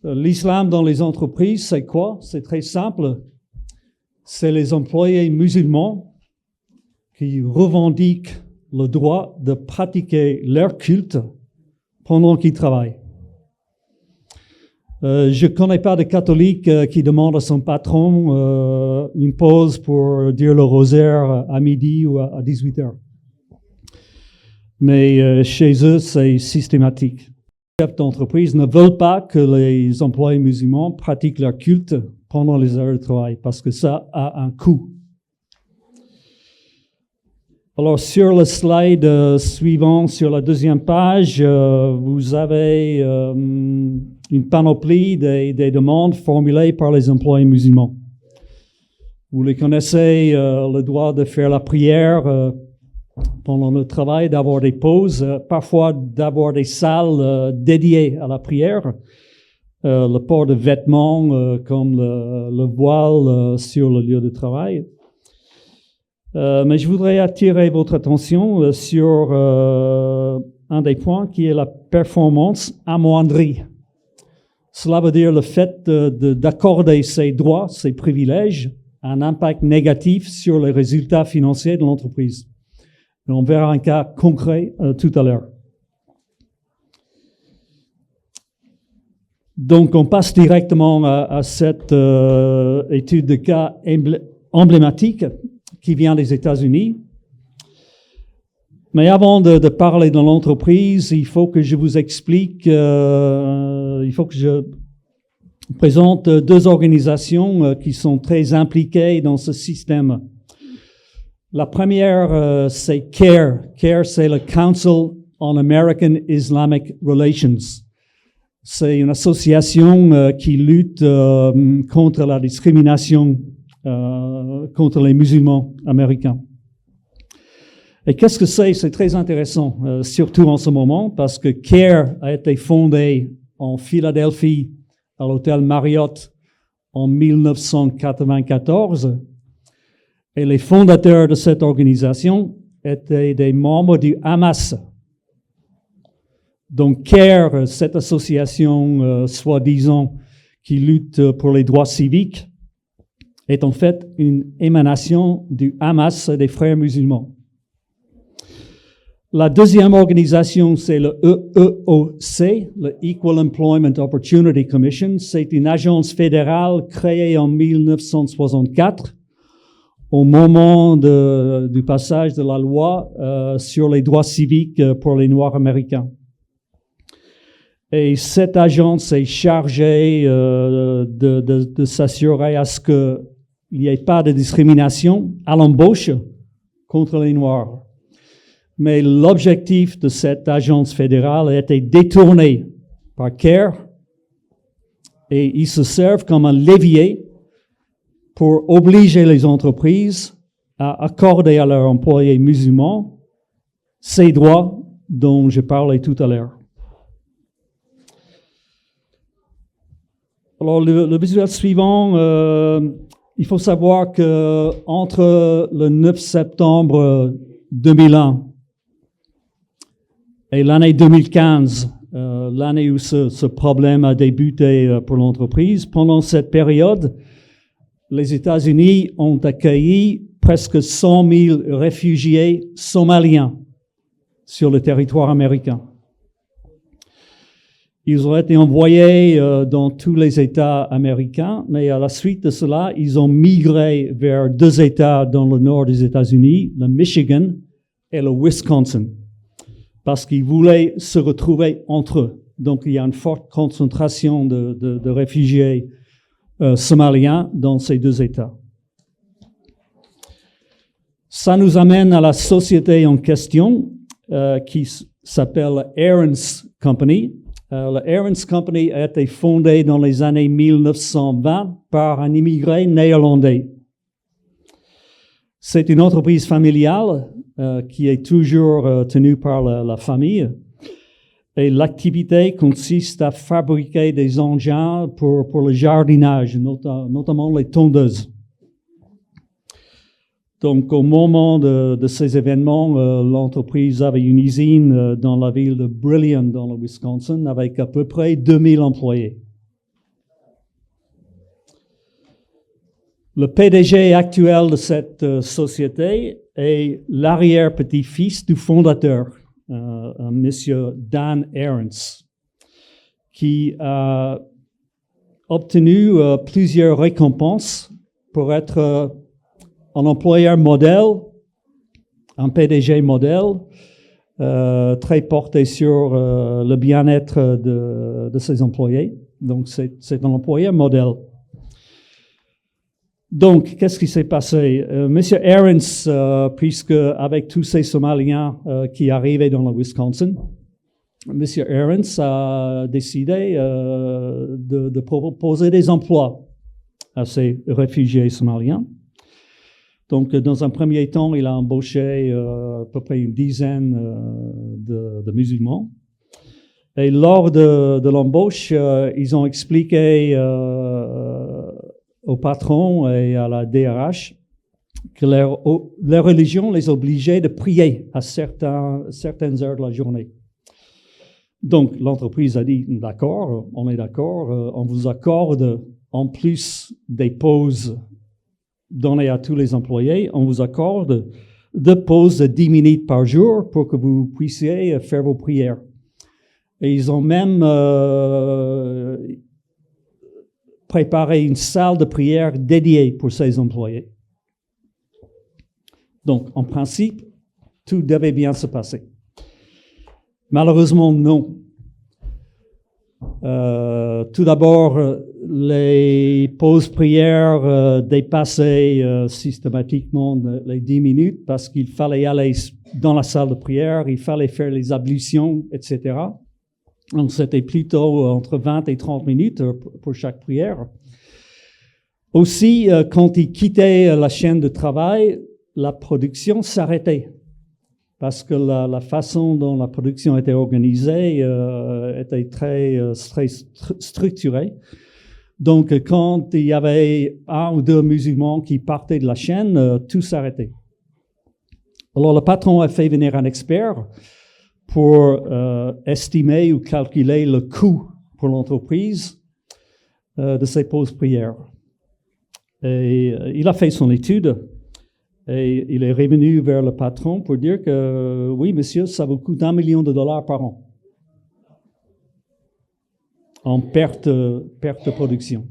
L'islam dans les entreprises, c'est quoi? C'est très simple. C'est les employés musulmans qui revendiquent le droit de pratiquer leur culte pendant qu'ils travaillent. Je ne connais pas de catholique qui demande à son patron une pause pour dire le rosaire à midi ou à 18 heures. Mais chez eux, c'est systématique. Les chefs d'entreprise ne veulent pas que les employés musulmans pratiquent leur culte pendant les heures de travail parce que ça a un coût. Alors, sur le slide suivant, sur la deuxième page, vous avez une panoplie des demandes formulées par les employés musulmans. Vous les connaissez, le droit de faire la prière pendant le travail, d'avoir des pauses, parfois d'avoir des salles dédiées à la prière, le port de vêtements comme le voile sur le lieu de travail. Mais je voudrais attirer votre attention sur un des points qui est la performance amoindrie. Cela veut dire le fait d'accorder ces droits, ces privilèges, un impact négatif sur les résultats financiers de l'entreprise. Et on verra un cas concret tout à l'heure. Donc, on passe directement à cette étude de cas emblématique qui vient des États-Unis. Mais avant de parler de l'entreprise, il faut que je vous explique, il faut que je présente deux organisations qui sont très impliquées dans ce système. La première, c'est CARE. CARE, c'est le Council on American Islamic Relations. C'est une association qui lutte contre la discrimination contre les musulmans américains. Et qu'est-ce que c'est? C'est très intéressant, surtout en ce moment, parce que CARE a été fondé en Philadelphie à l'hôtel Marriott en 1994. Et les fondateurs de cette organisation étaient des membres du Hamas. Donc CARE, cette association soi-disant qui lutte pour les droits civiques, est en fait une émanation du Hamas des frères musulmans. La deuxième organisation, c'est le EEOC, le Equal Employment Opportunity Commission. C'est une agence fédérale créée en 1964 au moment du passage de la loi sur les droits civiques pour les Noirs américains. Et cette agence est chargée de s'assurer à ce qu'il n'y ait pas de discrimination à l'embauche contre les Noirs. Mais l'objectif de cette agence fédérale a été détourné par CARE et ils se servent comme un levier pour obliger les entreprises à accorder à leurs employés musulmans ces droits dont je parlais tout à l'heure. Alors, le visuel suivant, il faut savoir que entre le 9 septembre 2001 et l'année 2015, l'année où ce problème a débuté pour l'entreprise, pendant cette période, les États-Unis ont accueilli presque 100 000 réfugiés somaliens sur le territoire américain. Ils ont été envoyés dans tous les États américains, mais à la suite de cela, ils ont migré vers deux États dans le nord des États-Unis, le Michigan et le Wisconsin, parce qu'ils voulaient se retrouver entre eux. Donc, il y a une forte concentration de réfugiés somaliens dans ces deux États. Ça nous amène à la société en question qui s'appelle Aaron's Company. La Aaron's Company a été fondée dans les années 1920 par un immigré néerlandais. C'est une entreprise familiale qui est toujours tenue par la famille. Et l'activité consiste à fabriquer des engins pour le jardinage, notamment les tondeuses. Donc, au moment de ces événements, l'entreprise avait une usine dans la ville de Brillion, dans le Wisconsin, avec à peu près 2000 employés. Le PDG actuel de cette société est l'arrière-petit-fils du fondateur, un monsieur Dan Ahrens, qui a obtenu plusieurs récompenses pour être un employeur modèle, un PDG modèle, très porté sur le bien-être de ses employés. Donc, c'est un employeur modèle. Donc, qu'est-ce qui s'est passé? Monsieur Ahrens, puisque avec tous ces Somaliens qui arrivaient dans le Wisconsin, Monsieur Ahrens a décidé de proposer des emplois à ces réfugiés somaliens. Donc, dans un premier temps, il a embauché à peu près une dizaine de musulmans. Et lors de l'embauche, ils ont expliqué au patron et à la DRH que leur religion les obligeait de prier à certaines heures de la journée. Donc, l'entreprise a dit, d'accord, on est d'accord, on vous accorde, en plus des pauses données à tous les employés, on vous accorde 2 pauses de 10 minutes par jour pour que vous puissiez faire vos prières. Et ils ont même préparé une salle de prière dédiée pour ces employés. Donc, en principe, tout devait bien se passer. Malheureusement, non. Tout d'abord, les pauses prières dépassaient systématiquement les 10 minutes parce qu'il fallait aller dans la salle de prière, il fallait faire les ablutions, etc. Donc, c'était plutôt entre 20 et 30 minutes pour chaque prière. Aussi, quand ils quittaient la chaîne de travail, la production s'arrêtait. Parce que la façon dont la production était organisée était très structurée. Donc, quand il y avait 1 ou 2 musulmans qui partaient de la chaîne, tout s'arrêtait. Alors, le patron a fait venir un expert pour estimer ou calculer le coût pour l'entreprise de ces pauses prières. Et il a fait son étude. Et il est revenu vers le patron pour dire que, oui, monsieur, ça vous coûte $1 million par an en perte de production.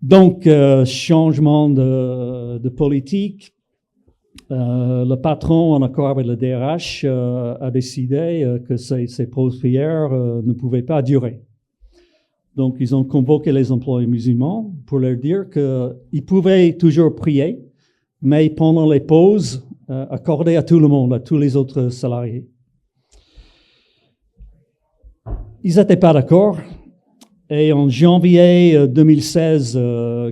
Donc, changement de politique. Le patron, en accord avec le DRH, a décidé que ces pauses prières ne pouvaient pas durer. Donc, ils ont convoqué les employés musulmans pour leur dire qu'ils pouvaient toujours prier, mais pendant les pauses, accorder à tout le monde, à tous les autres salariés. Ils n'étaient pas d'accord. Et en janvier 2016,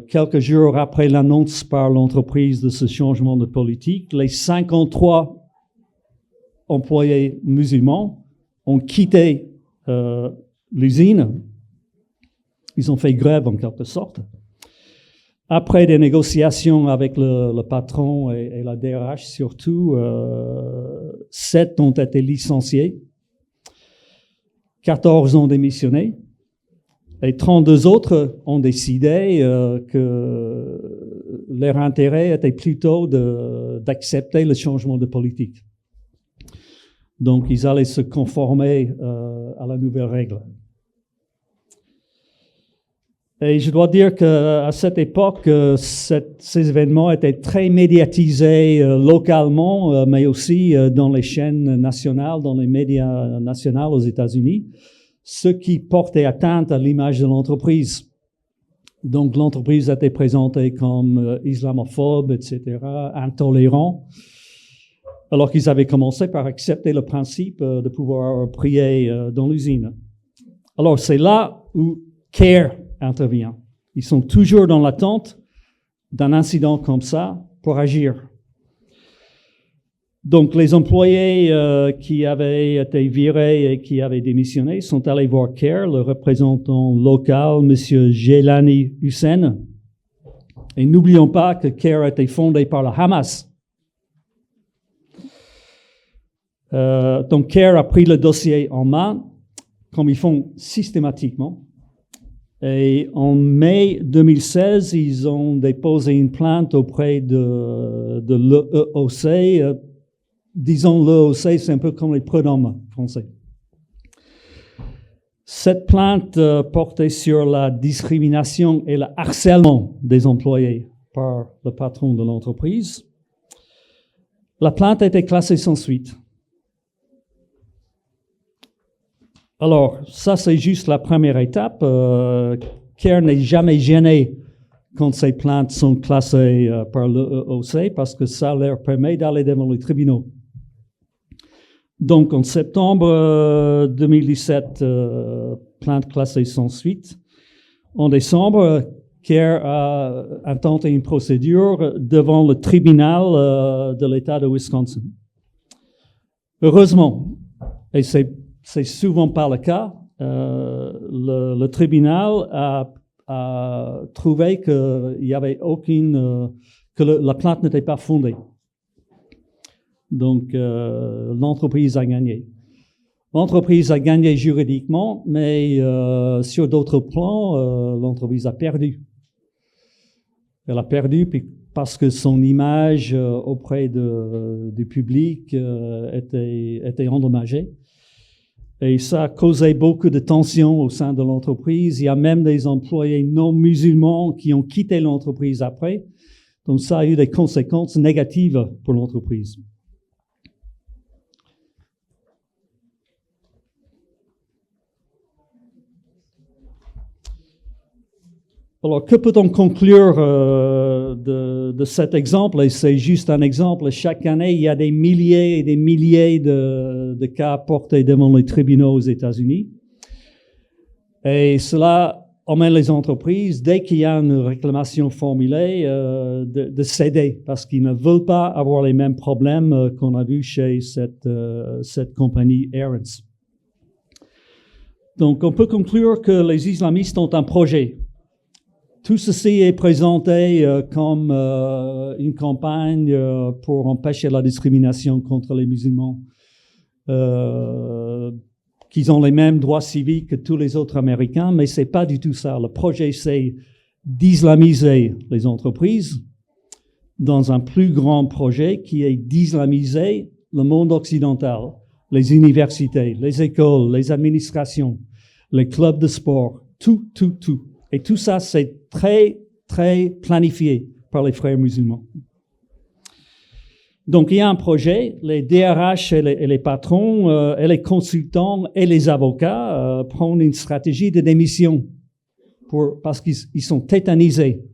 quelques jours après l'annonce par l'entreprise de ce changement de politique, les 53 employés musulmans ont quitté l'usine. Ils ont fait grève en quelque sorte. Après des négociations avec le patron et la DRH surtout, 7 ont été licenciés, 14 ont démissionné et 32 autres ont décidé que leur intérêt était plutôt d'accepter le changement de politique. Donc ils allaient se conformer à la nouvelle règle. Et je dois dire qu'à cette époque, ces événements étaient très médiatisés localement, mais aussi dans les chaînes nationales, dans les médias nationaux aux États-Unis, ce qui portait atteinte à l'image de l'entreprise. Donc l'entreprise était présentée comme islamophobe, etc., intolérant, alors qu'ils avaient commencé par accepter le principe de pouvoir prier dans l'usine. Alors c'est là où CARE intervient. Ils sont toujours dans l'attente d'un incident comme ça pour agir. Donc, les employés qui avaient été virés et qui avaient démissionné sont allés voir CARE, le représentant local, M. Jelani Hussein. Et n'oublions pas que CARE a été fondé par le Hamas. Donc, CARE a pris le dossier en main, comme ils font systématiquement. Et en mai 2016, ils ont déposé une plainte auprès de l'EOC. Disons, l'EOC, c'est un peu comme les prud'hommes français. Cette plainte portait sur la discrimination et le harcèlement des employés par le patron de l'entreprise. La plainte a été classée sans suite. Alors, ça, c'est juste la première étape. CARE n'est jamais gêné quand ces plaintes sont classées par l'EOC parce que ça leur permet d'aller devant les tribunaux. Donc, en septembre 2017, plainte classée sans suite. En décembre, CARE a intenté une procédure devant le tribunal de l'État de Wisconsin. Heureusement, et c'est souvent pas le cas, le tribunal a trouvé qu'il y avait que la plainte n'était pas fondée. Donc, l'entreprise a gagné. L'entreprise a gagné juridiquement, mais sur d'autres plans, l'entreprise a perdu. Elle a perdu parce que son image auprès du public était endommagée. Et ça a causé beaucoup de tensions au sein de l'entreprise. Il y a même des employés non musulmans qui ont quitté l'entreprise après. Donc, ça a eu des conséquences négatives pour l'entreprise. Alors, que peut-on conclure de cet exemple? Et c'est juste un exemple. Chaque année, il y a des milliers et des milliers de cas portés devant les tribunaux aux États-Unis. Et cela emmène les entreprises, dès qu'il y a une réclamation formulée, de céder parce qu'ils ne veulent pas avoir les mêmes problèmes qu'on a vus chez cette compagnie Aaron's. Donc, on peut conclure que les islamistes ont un projet. Tout ceci est présenté comme une campagne pour empêcher la discrimination contre les musulmans, qu'ils ont les mêmes droits civiques que tous les autres Américains, mais c'est pas du tout ça. Le projet, c'est d'islamiser les entreprises dans un plus grand projet qui est d'islamiser le monde occidental, les universités, les écoles, les administrations, les clubs de sport, tout. Et tout ça, c'est très, très planifié par les frères musulmans. Donc, il y a un projet, les DRH et les patrons, et les consultants et les avocats prennent une stratégie de démission parce qu'ils sont tétanisés.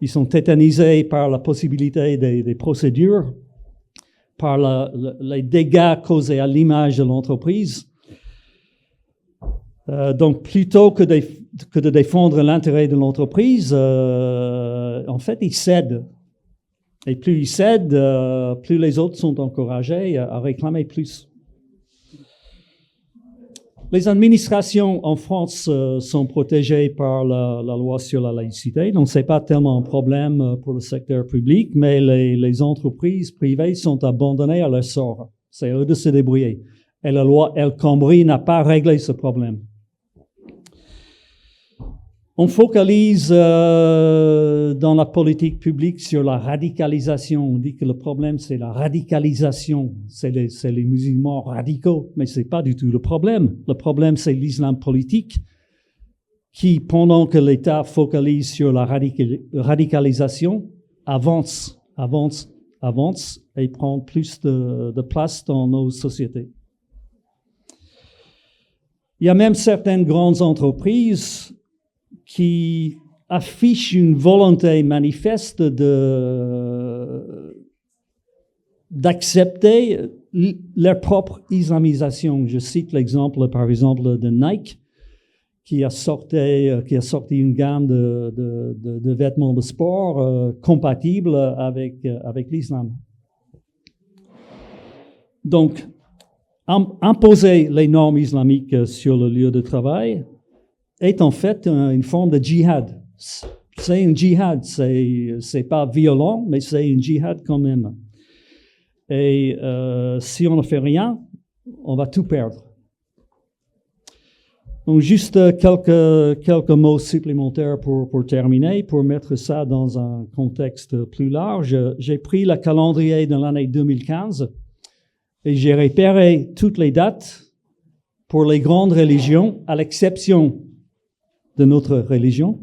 Ils sont tétanisés par la possibilité des procédures, par les dégâts causés à l'image de l'entreprise. Donc, plutôt que de défendre l'intérêt de l'entreprise, en fait, ils cèdent. Et plus ils cèdent, plus les autres sont encouragés à réclamer plus. Les administrations en France sont protégées par la loi sur la laïcité, donc c'est pas tellement un problème pour le secteur public, mais les entreprises privées sont abandonnées à leur sort. C'est à eux de se débrouiller. Et la loi El Khomri n'a pas réglé ce problème. On focalise dans la politique publique sur la radicalisation. On dit que le problème, c'est la radicalisation. C'est les musulmans radicaux, mais c'est pas du tout le problème. Le problème, c'est l'islam politique qui, pendant que l'État focalise sur la radicalisation, avance et prend plus de place dans nos sociétés. Il y a même certaines grandes entreprises qui affichent une volonté manifeste d'accepter leur propre islamisation. Je cite l'exemple, par exemple, de Nike, qui a sorti une gamme de vêtements de sport compatibles avec l'islam. Donc, imposer les normes islamiques sur le lieu de travail est en fait une forme de djihad. C'est une djihad, c'est pas violent, mais c'est une djihad quand même. Et si on ne fait rien, on va tout perdre. Donc, juste quelques mots supplémentaires pour terminer, pour mettre ça dans un contexte plus large. J'ai pris le calendrier de l'année 2015 et j'ai repéré toutes les dates pour les grandes religions, à l'exception de notre religion,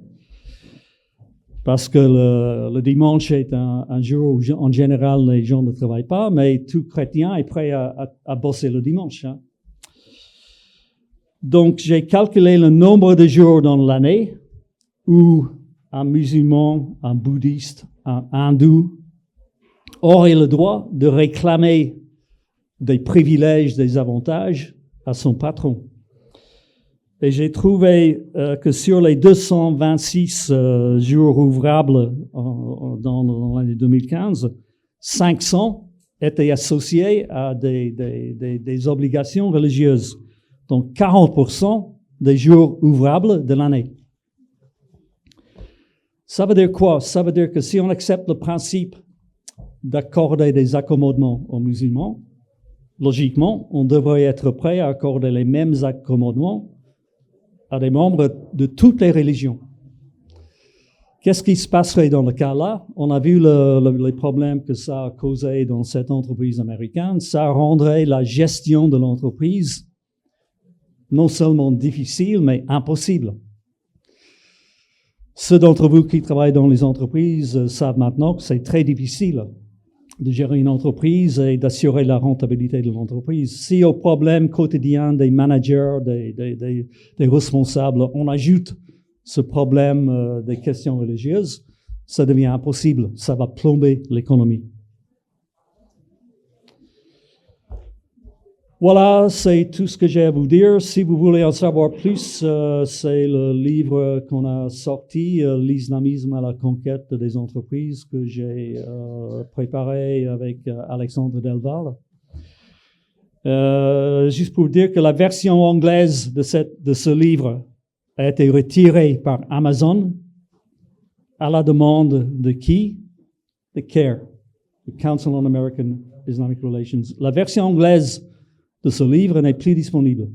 parce que le dimanche est un jour où, en général, les gens ne travaillent pas, mais tout chrétien est prêt à bosser le dimanche. Hein. Donc, j'ai calculé le nombre de jours dans l'année où un musulman, un bouddhiste, un hindou aurait le droit de réclamer des privilèges, des avantages à son patron. Et j'ai trouvé que sur les 226 jours ouvrables dans l'année 2015, 500 étaient associés à des obligations religieuses. Donc 40% des jours ouvrables de l'année. Ça veut dire quoi? Ça veut dire que si on accepte le principe d'accorder des accommodements aux musulmans, logiquement, on devrait être prêt à accorder les mêmes accommodements à des membres de toutes les religions. Qu'est-ce qui se passerait dans le cas-là? On a vu les problèmes que ça a causé dans cette entreprise américaine. Ça rendrait la gestion de l'entreprise non seulement difficile, mais impossible. Ceux d'entre vous qui travaillent dans les entreprises savent maintenant que c'est très difficile de gérer une entreprise et d'assurer la rentabilité de l'entreprise. Si au problème quotidien des managers, des responsables, on ajoute ce problème des questions religieuses, ça devient impossible. Ça va plomber l'économie. Voilà, c'est tout ce que j'ai à vous dire. Si vous voulez en savoir plus, c'est le livre qu'on a sorti, L'islamisme à la conquête des entreprises, que j'ai préparé avec Alexandre Delval. Juste pour dire que la version anglaise de ce livre a été retirée par Amazon à la demande de qui? De CARE, the Council on American Islamic Relations. La version anglaise de ce livre n'est plus disponible.